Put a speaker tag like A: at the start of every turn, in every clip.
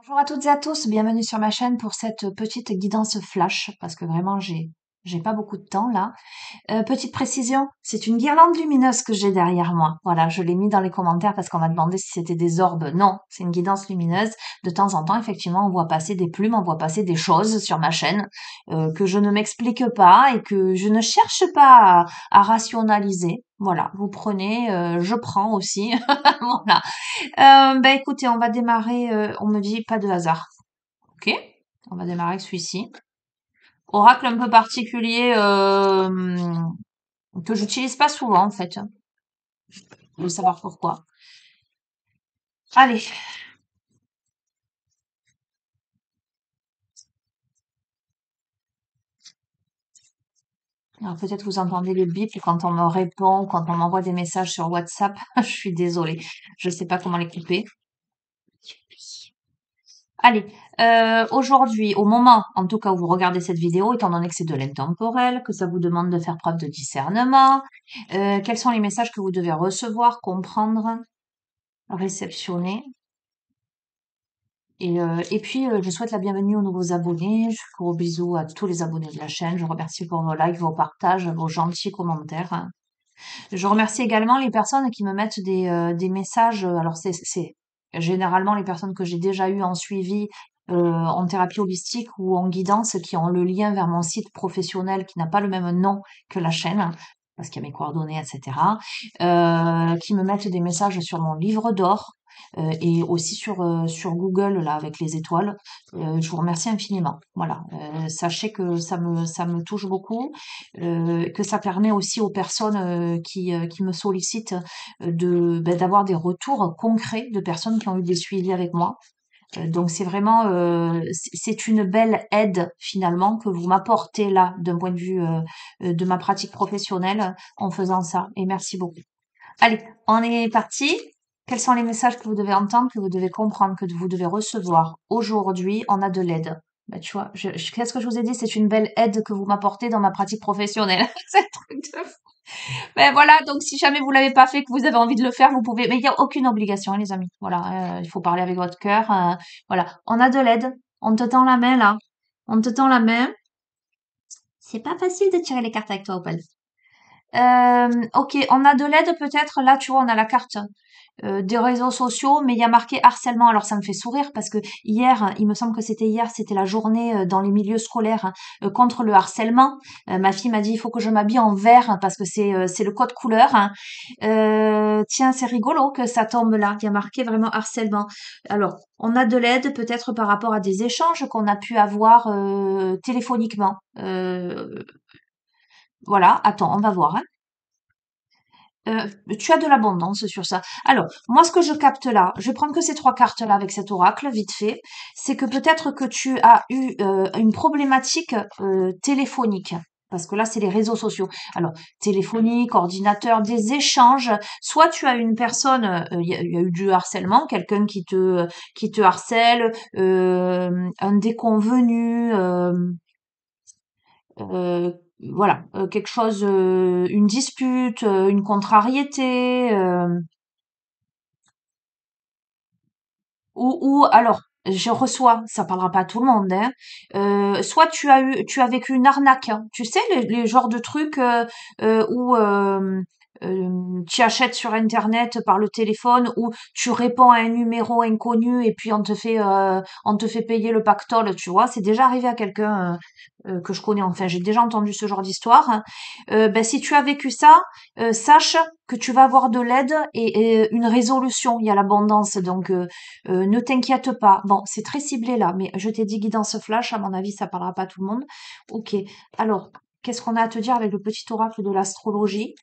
A: Bonjour à toutes et à tous, bienvenue sur ma chaîne pour cette petite guidance flash, parce que vraiment j'ai pas beaucoup de temps là. Petite précision, c'est une guirlande lumineuse que j'ai derrière moi. Voilà, je l'ai mis dans les commentaires parce qu'on m'a demandé si c'était des orbes. Non, c'est une guidance lumineuse. De temps en temps, effectivement, on voit passer des plumes, on voit passer des choses sur ma chaîne que je ne m'explique pas et que je ne cherche pas à rationaliser. Voilà, vous prenez, je prends aussi. Voilà. Bah écoutez, on va démarrer. On me dit pas de hasard. Ok, on va démarrer avec celui-ci. Oracle un peu particulier que j'utilise pas souvent en fait. Vous voulez savoir pourquoi. Allez. Alors peut-être vous entendez le bip quand on me répond, quand on m'envoie des messages sur WhatsApp. Je suis désolée. Je sais pas comment les couper. Allez, aujourd'hui, au moment, en tout cas où vous regardez cette vidéo, étant donné que c'est de l'intemporel, que ça vous demande de faire preuve de discernement, quels sont les messages que vous devez recevoir, comprendre, réceptionner. Et puis, je souhaite la bienvenue aux nouveaux abonnés. Je fais gros bisous à tous les abonnés de la chaîne. Je remercie pour vos likes, vos partages, vos gentils commentaires. Je remercie également les personnes qui me mettent des messages. Alors, c'est généralement les personnes que j'ai déjà eues en suivi en thérapie holistique ou en guidance qui ont le lien vers mon site professionnel qui n'a pas le même nom que la chaîne, parce qu'il y a mes coordonnées, etc. Qui me mettent des messages sur mon livre d'or. Et aussi sur Google là avec les étoiles. Je vous remercie infiniment. Voilà. Sachez que ça me touche beaucoup, que ça permet aussi aux personnes qui me sollicitent d'avoir des retours concrets de personnes qui ont eu des suivis avec moi. Donc c'est vraiment c'est une belle aide finalement que vous m'apportez là d'un point de vue de ma pratique professionnelle en faisant ça. Et merci beaucoup. Allez, on est parti. Quels sont les messages que vous devez entendre, que vous devez comprendre, que vous devez recevoir? Aujourd'hui, on a de l'aide. Bah, tu vois, qu'est-ce que je vous ai dit? C'est une belle aide que vous m'apportez dans ma pratique professionnelle. C'est un truc de fou. Ben voilà, donc si jamais vous l'avez pas fait, que vous avez envie de le faire, vous pouvez. Mais il n'y a aucune obligation, hein, les amis. Voilà, il faut parler avec votre cœur. Voilà, on a de l'aide. On te tend la main là. On te tend la main. C'est pas facile de tirer les cartes avec toi, Opal. Ok, on a de l'aide peut-être. Là, tu vois, on a la carte des réseaux sociaux, mais il y a marqué harcèlement. Alors ça me fait sourire parce que hier, il me semble que c'était hier, c'était la journée dans les milieux scolaires contre le harcèlement. Ma fille m'a dit il faut que je m'habille en vert hein, parce que c'est le code couleur. Hein. Tiens, c'est rigolo que ça tombe là. Il y a marqué vraiment harcèlement. Alors, on a de l'aide peut-être par rapport à des échanges qu'on a pu avoir téléphoniquement. Voilà, attends, on va voir. Hein. Tu as de l'abondance sur ça. Alors, moi, ce que je capte là, je vais prendre que ces trois cartes-là avec cet oracle, vite fait, c'est que peut-être que tu as eu une problématique téléphonique. Parce que là, c'est les réseaux sociaux. Alors, téléphonique, ordinateur, des échanges. Soit tu as une personne, il y a eu du harcèlement, quelqu'un qui te harcèle, un déconvenu, euh, voilà, quelque chose, une dispute, une contrariété, ou alors, je reçois, ça parlera pas à tout le monde, hein, soit tu as vécu une arnaque, hein. Tu sais, les genres de trucs où tu achètes sur Internet par le téléphone, ou tu réponds à un numéro inconnu et puis on te fait payer le pactole, tu vois. C'est déjà arrivé à quelqu'un que je connais, enfin, j'ai déjà entendu ce genre d'histoire. Hein. Ben, si tu as vécu ça, sache que tu vas avoir de l'aide et une résolution. Il y a l'abondance, donc ne t'inquiète pas. Bon, c'est très ciblé là, mais je t'ai dit guidance flash, à mon avis, ça parlera pas à tout le monde. Ok, alors, qu'est-ce qu'on a à te dire avec le petit oracle de l'astrologie?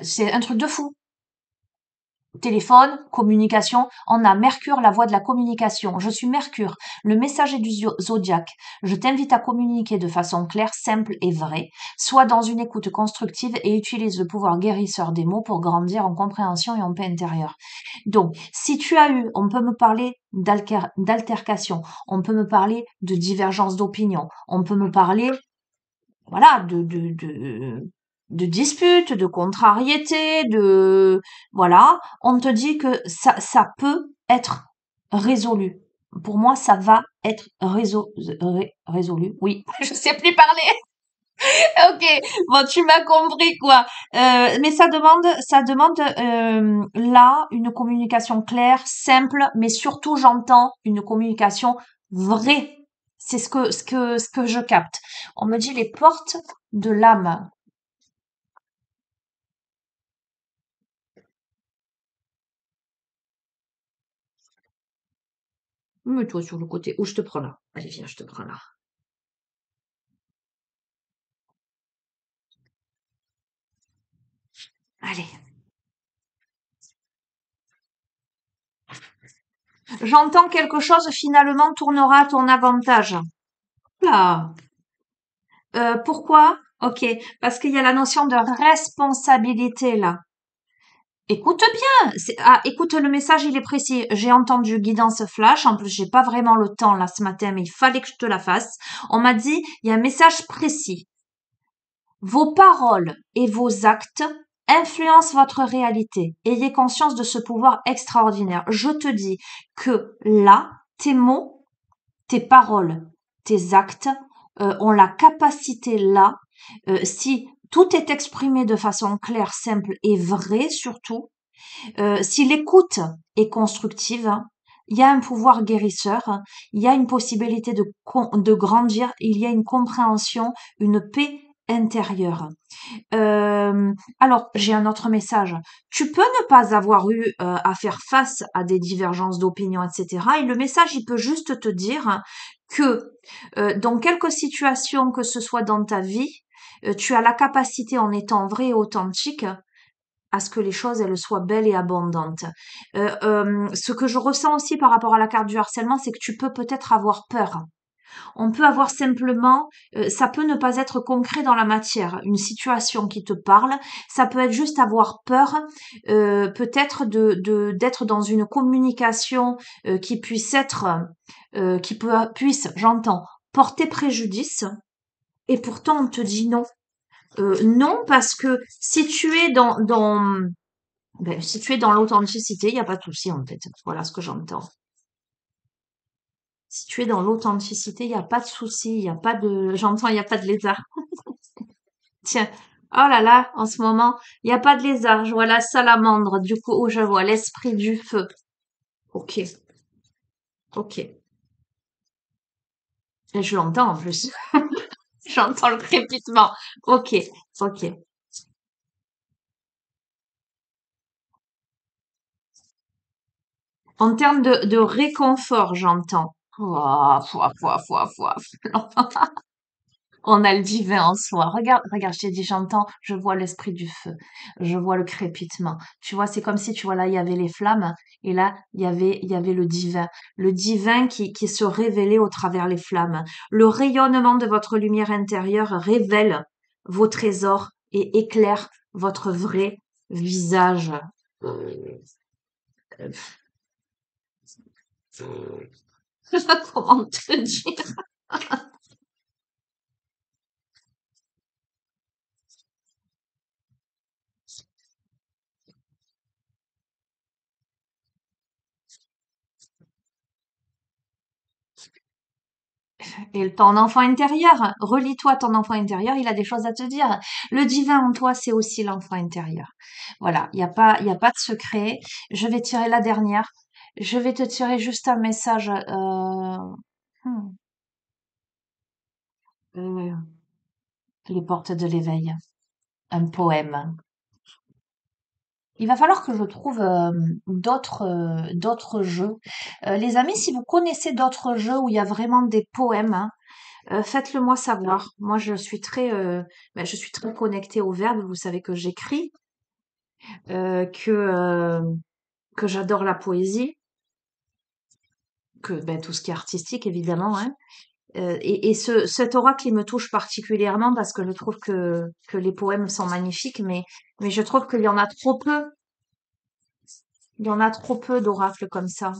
A: C'est un truc de fou. Téléphone, communication, on a Mercure, la voie de la communication. Je suis Mercure, le messager du zodiaque. Je t'invite à communiquer de façon claire, simple et vraie. Sois dans une écoute constructive et utilise le pouvoir guérisseur des mots pour grandir en compréhension et en paix intérieure. Donc, si tu as eu, on peut me parler d'altercation, on peut me parler de divergence d'opinion, on peut me parler voilà, de dispute, de contrariété, de voilà, on te dit que ça peut être résolu. Pour moi, ça va être résolu. Oui, je sais plus parler. Ok, bon, tu m'as compris quoi. Mais ça demande là une communication claire, simple, mais surtout j'entends une communication vraie. C'est ce que je capte. On me dit les portes de l'âme. Mets-toi sur le côté. Ou je te prends là. Allez, viens, je te prends là. Allez. J'entends quelque chose finalement tournera à ton avantage. Là. Pourquoi? Ok, parce qu'il y a la notion de responsabilité là. Écoute bien. Écoute, le message, il est précis. J'ai entendu guidance flash. En plus, j'ai pas vraiment le temps là ce matin, mais il fallait que je te la fasse. On m'a dit, il y a un message précis. Vos paroles et vos actes influencent votre réalité. Ayez conscience de ce pouvoir extraordinaire. Je te dis que là, tes mots, tes paroles, tes actes ont la capacité là, si tout est exprimé de façon claire, simple et vraie surtout, si l'écoute est constructive, il y a un pouvoir guérisseur, il y a une possibilité de grandir, il y a une compréhension, une paix intérieure. Alors, j'ai un autre message. Tu peux ne pas avoir eu à faire face à des divergences d'opinion, etc. Et le message, il peut juste te dire que dans quelques situations, que ce soit dans ta vie, tu as la capacité, en étant vrai et authentique, à ce que les choses elles soient belles et abondantes. Ce que je ressens aussi par rapport à la carte du harcèlement, c'est que tu peux peut-être avoir peur. On peut avoir simplement, ça peut ne pas être concret dans la matière, une situation qui te parle, ça peut être juste avoir peur, peut-être d'être dans une communication qui puisse être, puisse, j'entends, porter préjudice, et pourtant on te dit non. Non, parce que si tu es si tu es dans l'authenticité, il n'y a pas de souci en fait. Voilà ce que j'entends. Si tu es dans l'authenticité, il n'y a pas de souci, il n'y a pas de, j'entends, il n'y a pas de lézard. Tiens, oh là là, en ce moment, il n'y a pas de lézard. Je vois la salamandre, du coup, oh, je vois l'esprit du feu. Ok, ok. Et je l'entends en plus. J'entends le crépitement. Ok, ok. En termes de réconfort, j'entends. Ouah, pouah, pouah, pouah, pouah. On a le divin en soi. Regarde, regarde, je t'ai dit, j'entends, je vois l'esprit du feu, je vois le crépitement. Tu vois, c'est comme si, tu vois, là, il y avait les flammes, et là, il y avait le divin qui se révélait au travers les flammes. Le rayonnement de votre lumière intérieure révèle vos trésors et éclaire votre vrai visage. Euh, Comment te dire? Et ton enfant intérieur, relis-toi ton enfant intérieur, il a des choses à te dire. Le divin en toi, c'est aussi l'enfant intérieur. Voilà, il y a pas de secret. Je vais tirer la dernière. Je vais te tirer juste un message. Hmm, euh, les portes de l'éveil, un poème. Il va falloir que je trouve d'autres jeux. Les amis, si vous connaissez d'autres jeux où il y a vraiment des poèmes, hein, faites-le moi savoir. Moi, je suis très connectée au verbe. Vous savez que j'écris, euh, que, euh, que j'adore la poésie, que tout ce qui est artistique, évidemment, hein. Et cet oracle, il me touche particulièrement parce que je trouve que les poèmes sont magnifiques, mais je trouve qu'il y en a trop peu. Il y en a trop peu d'oracles comme ça.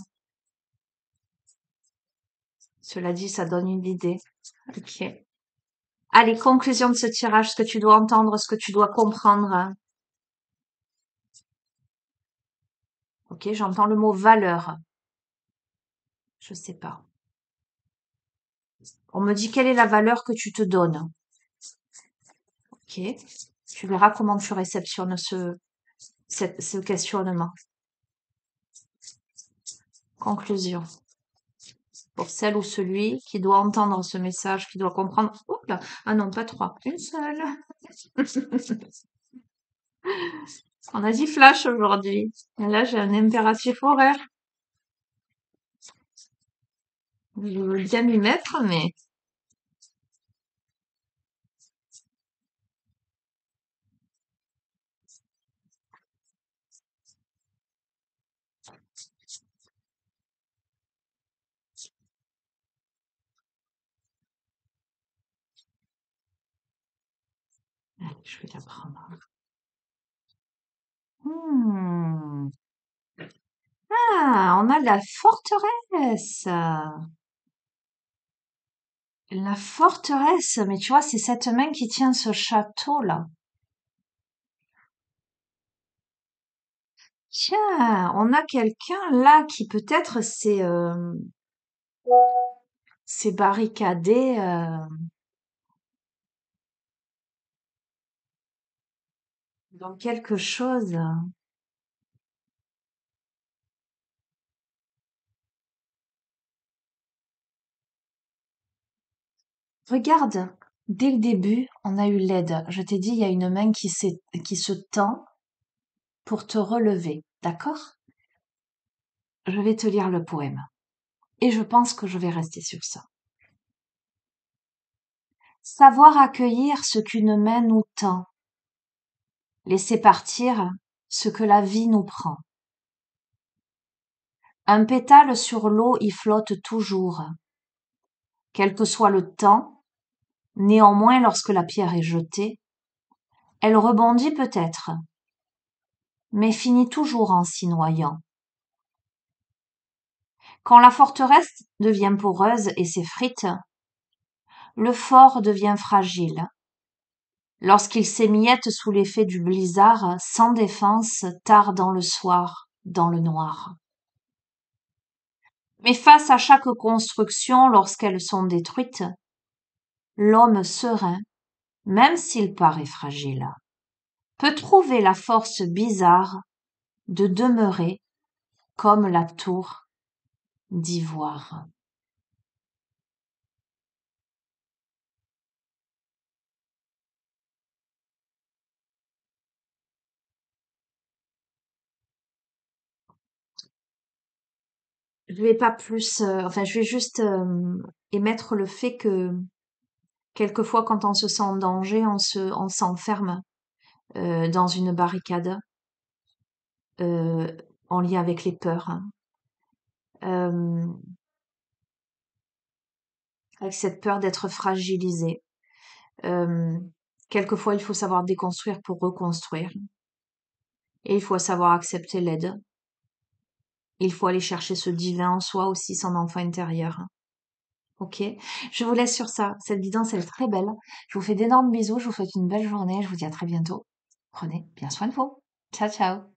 A: Cela dit, ça donne une idée. Ok. Allez, conclusion de ce tirage, ce que tu dois entendre, ce que tu dois comprendre. Ok, j'entends le mot valeur. Je sais pas. On me dit quelle est la valeur que tu te donnes. Ok. Tu verras comment tu réceptionnes ce questionnement. Conclusion. Pour celle ou celui qui doit entendre ce message, qui doit comprendre. Oups là. Ah non, pas trois. Une seule. On a dit flash aujourd'hui. Et là, j'ai un impératif horaire. Je veux bien m'y mettre, mais allez, je vais la prendre. Hmm. Ah, on a la forteresse. La forteresse, mais tu vois, c'est cette main qui tient ce château-là. Tiens, on a quelqu'un là qui peut-être s'est barricadé dans quelque chose. Regarde, dès le début, on a eu l'aide. Je t'ai dit, il y a une main qui se tend pour te relever. D'accord? Je vais te lire le poème. Et je pense que je vais rester sur ça. Savoir accueillir ce qu'une main nous tend. Laisser partir ce que la vie nous prend. Un pétale sur l'eau y flotte toujours. Quel que soit le temps, néanmoins lorsque la pierre est jetée, elle rebondit peut-être, mais finit toujours en s'y noyant. Quand la forteresse devient poreuse et s'effrite, le fort devient fragile. Lorsqu'il s'émiette sous l'effet du blizzard, sans défense, tard dans le soir, dans le noir. Mais face à chaque construction, lorsqu'elles sont détruites, l'homme serein, même s'il paraît fragile, peut trouver la force bizarre de demeurer comme la tour d'ivoire. Je vais pas plus, enfin, je vais juste émettre le fait que quelquefois, quand on se sent en danger, on s'enferme dans une barricade euh, en lien avec les peurs, hein. Euh, avec cette peur d'être fragilisé. Euh, Quelquefois, il faut savoir déconstruire pour reconstruire. Et il faut savoir accepter l'aide. Il faut aller chercher ce divin en soi aussi, son enfant intérieur. Ok? Je vous laisse sur ça. Cette guidance, elle est très belle. Je vous fais d'énormes bisous. Je vous souhaite une belle journée. Je vous dis à très bientôt. Prenez bien soin de vous. Ciao, ciao.